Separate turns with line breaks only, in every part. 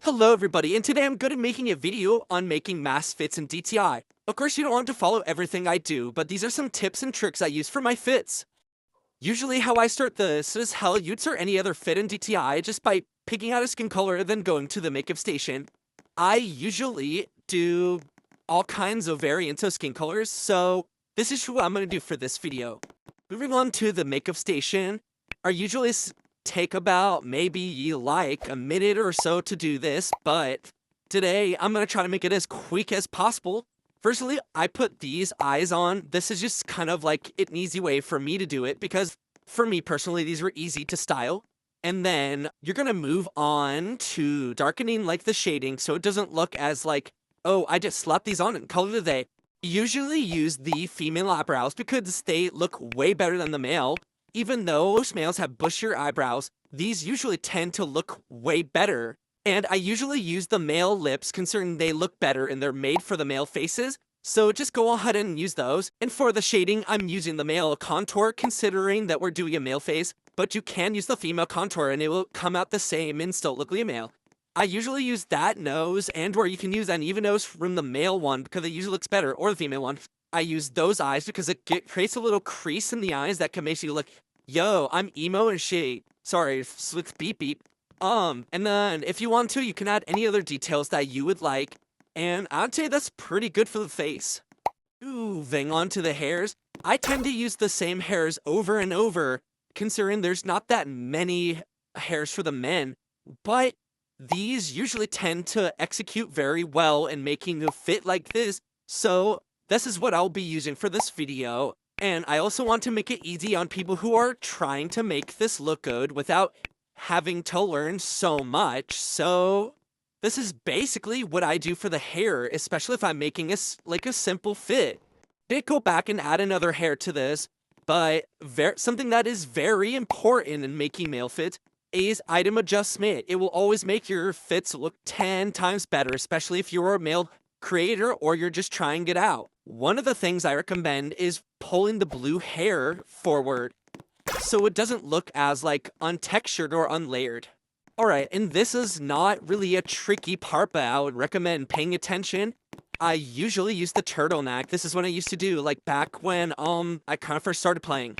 Hello everybody, and today I'm going to be making a video on making Masc fits in DTI. Of course you don't want to follow everything I do, but these are some tips and tricks I use for my fits. Usually how I start this is how you'd start any other fit in DTI just by picking out a skin color then going to the makeup station. I usually do all kinds of variants of skin colors, so this is what I'm going to do for this video. Moving on to the makeup station, I usually take about maybe like a minute or so to do this, but today I'm going to try to make it as quick as possible. Firstly, I put these eyes on. This is just kind of like an easy way for me to do it because for me personally, these were easy to style. And then you're going to move on to darkening like the shading so it doesn't look as like, oh, I just slapped these on and call it a day. Usually use the female eyebrows because they look way better than the male. Even though most males have bushier eyebrows, these usually tend to look way better. And I usually use the male lips considering they look better and they're made for the male faces. So just go ahead and use those. And for the shading, I'm using the male contour considering that we're doing a male face. But you can use the female contour and it will come out the same and still look like a male. I usually use that nose and where you can use an even nose from the male one because it usually looks better, or the female one. I use those eyes because it creates a little crease in the eyes that can make you look, yo, I'm emo and shit. Sorry, with beep beep. And then if you want to, you can add any other details that you would like. And I'd say that's pretty good for the face. Moving on to the hairs. I tend to use the same hairs over and over, considering there's not that many hairs for the men. But these usually tend to execute very well in making a fit like this. So this is what I'll be using for this video. And I also want to make it easy on people who are trying to make this look good without having to learn so much. So this is basically what I do for the hair, especially if I'm making a simple fit. I did go back and add another hair to this, but something that is very important in making male fits is item adjustment. It will always make your fits look 10 times better, especially if you're a male creator or you're just trying it out. One of the things I recommend is pulling the blue hair forward so it doesn't look as like untextured or unlayered. Alright, and this is not really a tricky part, but I would recommend paying attention. I usually use the turtleneck. This is what I used to do like back when I kind of first started playing.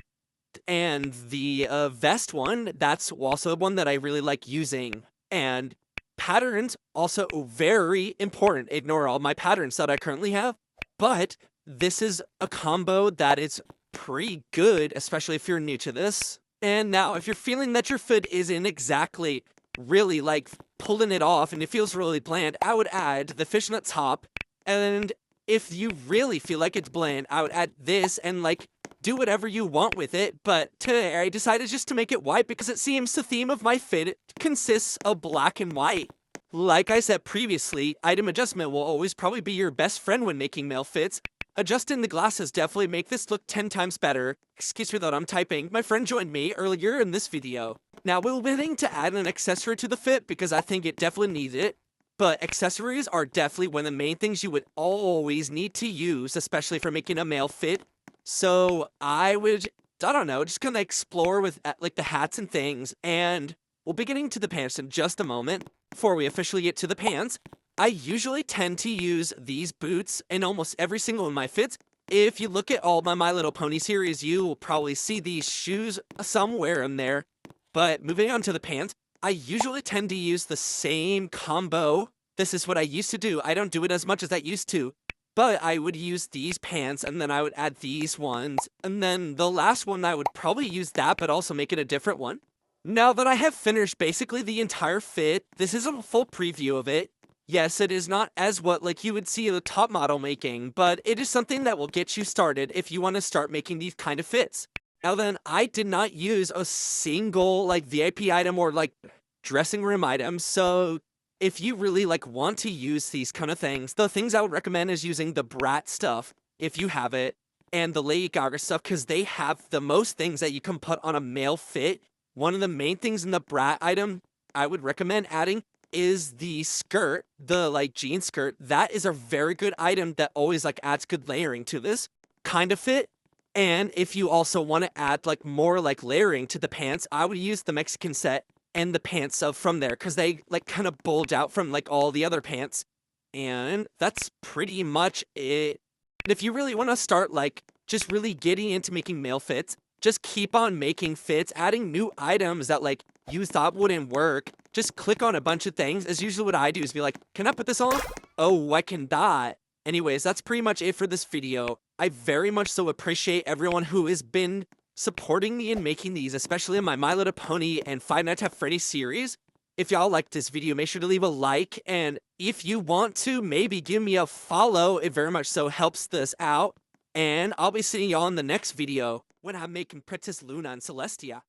And the vest one, that's also one that I really like using. And patterns, also very important. Ignore all my patterns that I currently have. But this is a combo that is pretty good, especially if you're new to this. And now, if you're feeling that your fit isn't exactly really like pulling it off and it feels really bland, I would add the fishnet top. And if you really feel like it's bland, I would add this and like do whatever you want with it. But today I decided just to make it white because it seems the theme of my fit consists of black and white. Like I said previously, item adjustment will always probably be your best friend when making male fits. Adjusting the glasses definitely make this look 10 times better. Excuse me that I'm typing. My friend joined me earlier in this video. Now we're willing to add an accessory to the fit because I think it definitely needs it. But accessories are definitely one of the main things you would always need to use, especially for making a male fit. So I don't know, just kind of explore with like the hats and things. And we'll be getting to the pants in just a moment. Before we officially get to the pants, I usually tend to use these boots in almost every single one of my fits. If you look at all My Little Pony series, you will probably see these shoes somewhere in there. But moving on to the pants, I usually tend to use the same combo. This is what I used to do. I don't do it as much as I used to. But I would use these pants and then I would add these ones. And then the last one, I would probably use that, but also make it a different one. Now that I have finished basically the entire fit, this isn't a full preview of it. Yes, it is not as what like you would see a top model making, but it is something that will get you started if you want to start making these kind of fits. Now then, I did not use a single like VIP item or like dressing room item, so if you really like want to use these kind of things, the things I would recommend is using the Brat stuff, if you have it, and the Lady Gaga stuff, because they have the most things that you can put on a male fit. One of the main things in the Brat item I would recommend adding is the skirt, the like jean skirt. That is a very good item that always like adds good layering to this kind of fit. And if you also want to add like more like layering to the pants, I would use the Mexican set and the pants from there, because they like kind of bulge out from like all the other pants. And that's pretty much it. And if you really want to start like just really getting into making male fits, just keep on making fits, adding new items that like you thought wouldn't work. Just click on a bunch of things. As usually what I do is be like, can I put this on? Oh, I can not. Anyways, that's pretty much it for this video. I very much so appreciate everyone who has been supporting me in making these, especially in my My Little Pony and Five Nights at Freddy's series. If y'all liked this video, make sure to leave a like, and if you want to, maybe give me a follow. It very much so helps this out. And I'll be seeing y'all in the next video when I'm making Princess Luna and Celestia.